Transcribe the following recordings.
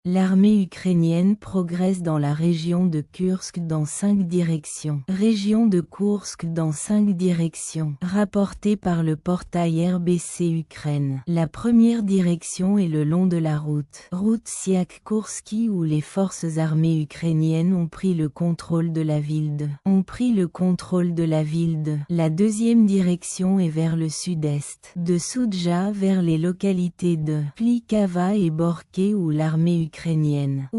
L'armée ukrainienne progresse dans la région de Kursk dans 5 directions. Région de Kursk dans 5 directions. Rapporté par le portail RBC Ukraine. La première direction est le long de la route Siak-Kursky où les forces armées ukrainiennes ont pris le contrôle de la ville de. La deuxième direction est vers le sud-est. De Soudja vers les localités de Plikava et Borké où l'armée ukrainienne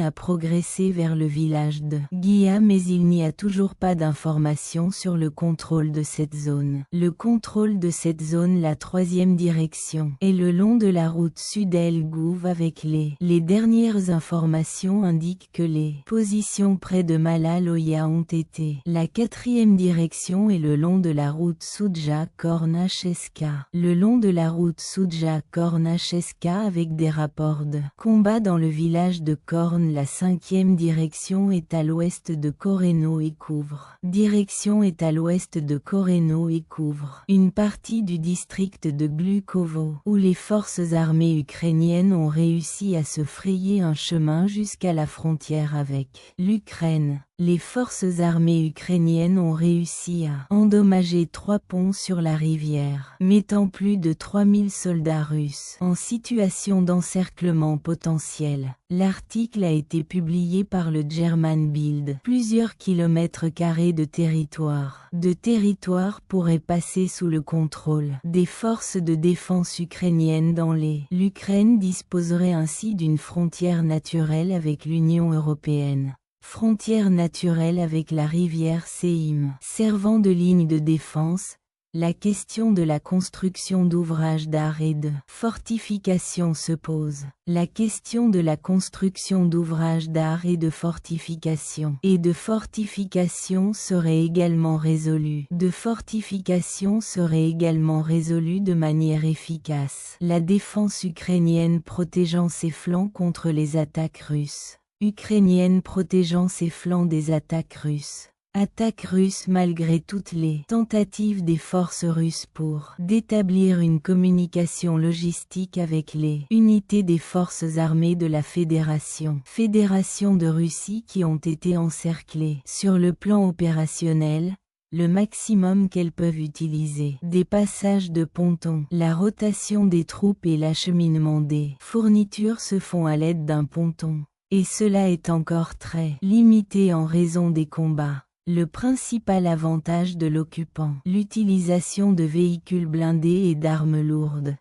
a progressé vers le village de Guia mais il n'y a toujours pas d'informations sur le contrôle de cette zone. Le contrôle de cette zone, la troisième direction, est le long de la route Sud-El-Gouv avec les dernières informations indiquent que les positions près de Malaloya ont été. La quatrième direction est le long de la route Soudja-Kornacheska. Le long de la route Soudja-Kornacheska avec des rapports de combat dans le village de Korn. La cinquième direction est à l'ouest de Koreno et couvre. Une partie du district de Glukovo, où les forces armées ukrainiennes ont réussi à se frayer un chemin jusqu'à la frontière avec l'Ukraine. Les forces armées ukrainiennes ont réussi à endommager 3 ponts sur la rivière, mettant plus de 3000 soldats russes en situation d'encerclement potentiel. L'article a été publié par le German Bild. Plusieurs kilomètres carrés de territoire pourraient passer sous le contrôle des forces de défense ukrainiennes dans l'Ukraine disposerait ainsi d'une frontière naturelle avec l'Union européenne. Frontière naturelle avec la rivière Seym. Servant de ligne de défense, la question de la construction d'ouvrages d'art et de fortification se pose. La question de la construction d'ouvrages d'art et de fortification serait également résolue. De manière efficace. La défense ukrainienne protégeant ses flancs contre les attaques russes. Des attaques russes. Attaques russes malgré toutes les tentatives des forces russes pour d'établir une communication logistique avec les unités des forces armées de la Fédération de Russie qui ont été encerclées. Sur le plan opérationnel, le maximum qu'elles peuvent utiliser. Des passages de pontons. La rotation des troupes et l'acheminement des fournitures se font à l'aide d'un ponton. Et cela est encore très limité en raison des combats. Le principal avantage de l'occupant. L'utilisation de véhicules blindés et d'armes lourdes.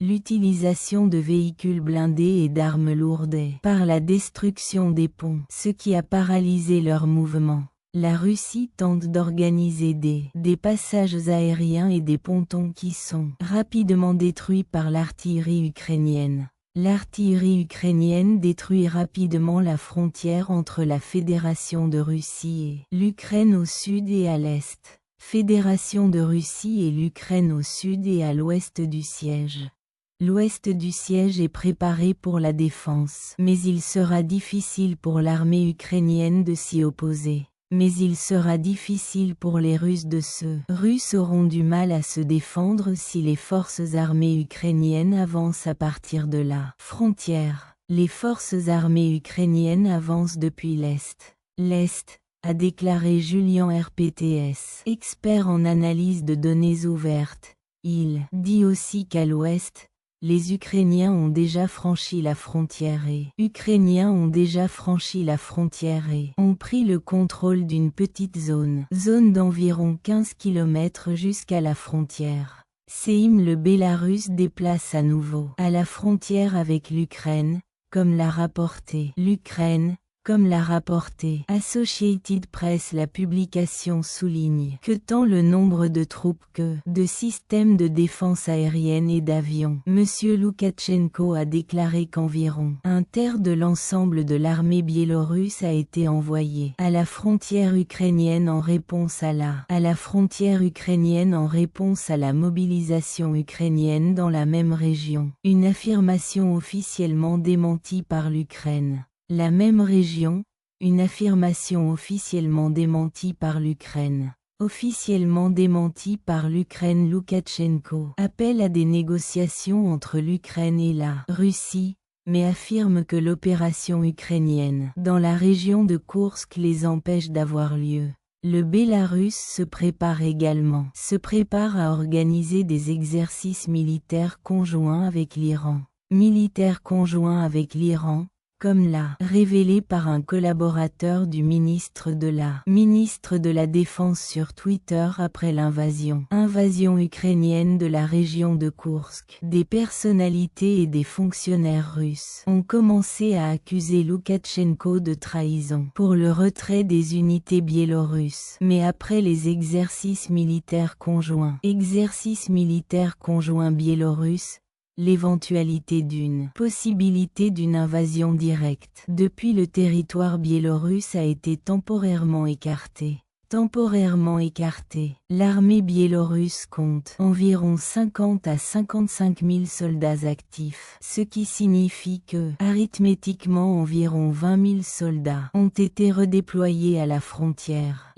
Par la destruction des ponts. Ce qui a paralysé leur mouvement. La Russie tente d'organiser des passages aériens et des pontons qui sont rapidement détruits par l'artillerie ukrainienne. L'artillerie ukrainienne détruit rapidement la frontière entre la Fédération de Russie et l'Ukraine au sud et à l'est. Fédération de Russie et l'Ukraine au sud et à l'ouest du siège. L'ouest du siège est préparé pour la défense, mais il sera difficile pour l'armée ukrainienne de s'y opposer. Mais il sera difficile pour les Russes Russes auront du mal à se défendre si les forces armées ukrainiennes avancent à partir de la frontière. Les forces armées ukrainiennes avancent depuis l'Est. L'Est, a déclaré Julian RPTS, expert en analyse de données ouvertes. Il dit aussi qu'à l'Ouest, les Ukrainiens ont déjà franchi la frontière et ont pris le contrôle d'une petite zone d'environ 15 km jusqu'à la frontière. Seym. Le Bélarus déplace à nouveau à la frontière avec l'Ukraine, comme l'a rapporté Associated Press. La publication souligne que tant le nombre de troupes que de systèmes de défense aérienne et d'avions. Monsieur Loukachenko a déclaré qu'environ un tiers de l'ensemble de l'armée biélorusse a été envoyé à la frontière ukrainienne en réponse à la mobilisation ukrainienne dans la même région. Une affirmation officiellement démentie par l'Ukraine. La même région, une affirmation officiellement démentie par l'Ukraine. Loukachenko appelle à des négociations entre l'Ukraine et la Russie, mais affirment que l'opération ukrainienne dans la région de Koursk les empêche d'avoir lieu. Le Bélarus se prépare à organiser des exercices militaires conjoints avec l'Iran. Comme l'a révélé par un collaborateur du ministre de la Défense sur Twitter après l'invasion ukrainienne de la région de Koursk. Des personnalités et des fonctionnaires russes ont commencé à accuser Loukachenko de trahison pour le retrait des unités biélorusses. Mais après les exercices militaires conjoints biélorusses, l'éventualité d'une possibilité d'une invasion directe depuis le territoire biélorusse a été temporairement écartée. L'armée biélorusse compte environ 50 à 55 000 soldats actifs, ce qui signifie que, arithmétiquement, environ 20 000 soldats ont été redéployés à la frontière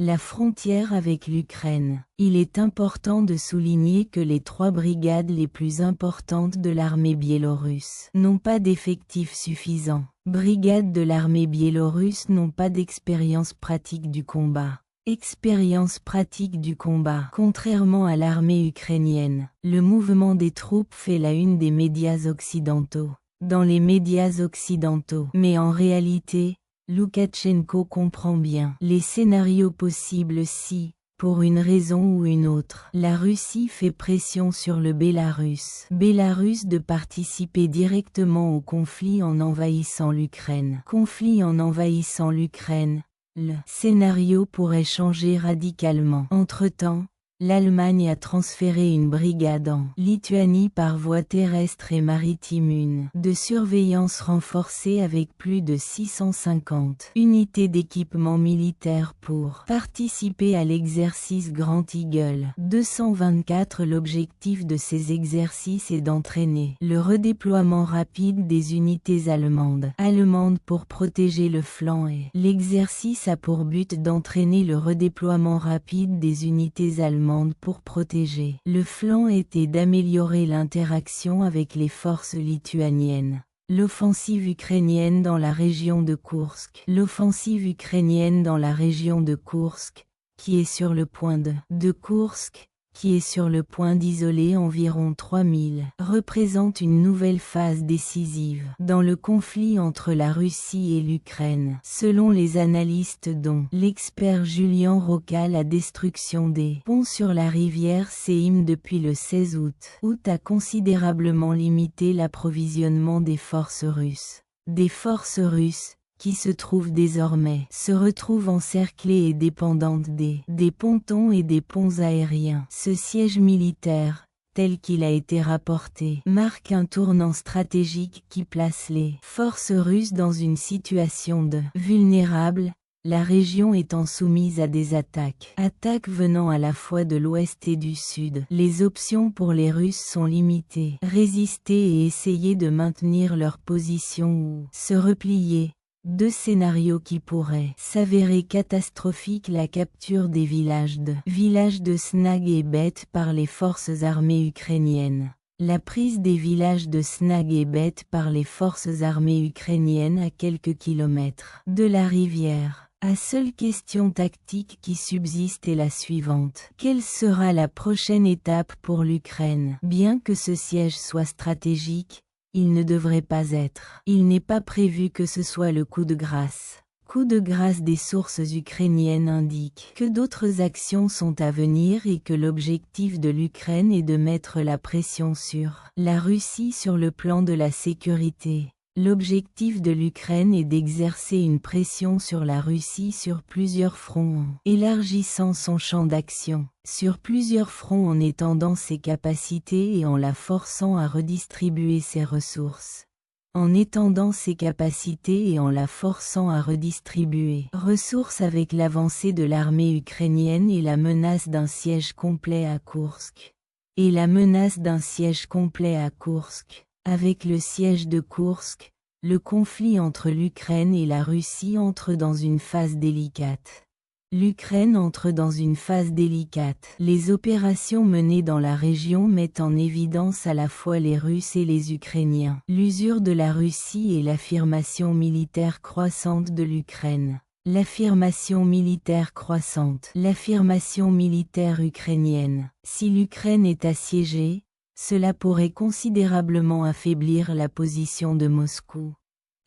avec l'Ukraine. Il est important de souligner que les 3 brigades les plus importantes de l'armée biélorusse n'ont pas d'effectifs suffisants. Brigades de l'armée biélorusse n'ont pas d'expérience pratique du combat. Contrairement à l'armée ukrainienne, le mouvement des troupes fait la une des médias occidentaux. Mais en réalité, Loukachenko comprend bien les scénarios possibles si, pour une raison ou une autre, la Russie fait pression sur le Bélarus de participer directement au conflit en envahissant l'Ukraine. Le scénario pourrait changer radicalement. Entre-temps, l'Allemagne a transféré une brigade en Lituanie par voie terrestre et maritime, de surveillance renforcée avec plus de 650 unités d'équipement militaire pour participer à l'exercice Grand Eagle 224. L'objectif de ces exercices est d'entraîner le redéploiement rapide des unités allemandes pour protéger le flanc et l'exercice a pour but d'entraîner le redéploiement rapide des unités allemandes pour protéger le flanc et d'améliorer l'interaction avec les forces lituaniennes. L'offensive ukrainienne dans la région de Koursk, qui est sur le point d'isoler environ 3000, représente une nouvelle phase décisive dans le conflit entre la Russie et l'Ukraine. Selon les analystes dont l'expert Julian Rocca, la destruction des ponts sur la rivière Seym depuis le 16 août a considérablement limité l'approvisionnement des forces russes. Qui se retrouvent encerclées et dépendantes des pontons et des ponts aériens. Ce siège militaire, tel qu'il a été rapporté, marque un tournant stratégique qui place les forces russes dans une situation vulnérable, la région étant soumise à des attaques venant à la fois de l'ouest et du sud. Les options pour les Russes sont limitées: résister et essayer de maintenir leur position ou se replier. 2 scénarios qui pourraient s'avérer catastrophiques: la capture des villages de Snag et Bet par les forces armées ukrainiennes. La prise des villages de Snag et Bet par les forces armées ukrainiennes à quelques kilomètres de la rivière. La seule question tactique qui subsiste est la suivante: quelle sera la prochaine étape pour l'Ukraine? Bien que ce siège soit stratégique, il ne devrait pas être. Il n'est pas prévu que ce soit le coup de grâce. Des sources ukrainiennes indiquent que d'autres actions sont à venir et que l'objectif de l'Ukraine est de mettre la pression sur la Russie sur le plan de la sécurité. L'objectif de l'Ukraine est d'exercer une pression sur la Russie sur plusieurs fronts en élargissant son champ d'action, en étendant ses capacités et en la forçant à redistribuer ses ressources. Avec l'avancée de l'armée ukrainienne et la menace d'un siège complet à Koursk. Avec le siège de Koursk, le conflit entre l'Ukraine et la Russie entre dans une phase délicate. L'Ukraine entre dans une phase délicate. Les opérations menées dans la région mettent en évidence à la fois les Russes et les Ukrainiens. L'usure de la Russie et l'affirmation militaire croissante de l'Ukraine. L'affirmation militaire croissante. L'affirmation militaire ukrainienne. Si l'Ukraine est assiégée, cela pourrait considérablement affaiblir la position de Moscou.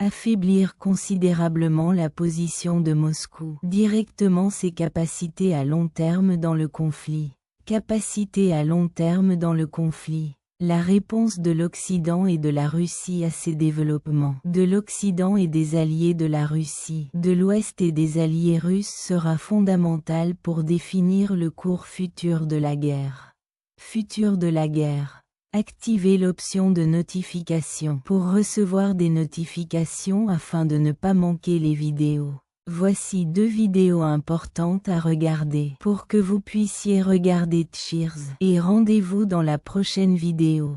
Affaiblir considérablement la position de Moscou. Directement ses capacités à long terme dans le conflit. Capacités à long terme dans le conflit. La réponse de l'Occident et de la Russie à ces développements. De l'Occident et des alliés de la Russie. De l'Ouest et des alliés russes sera fondamentale pour définir le cours futur de la guerre. Futur de la guerre. Activez l'option de notification pour recevoir des notifications afin de ne pas manquer les vidéos. Voici 2 vidéos importantes à regarder pour que vous puissiez regarder Cheers. Et rendez-vous dans la prochaine vidéo.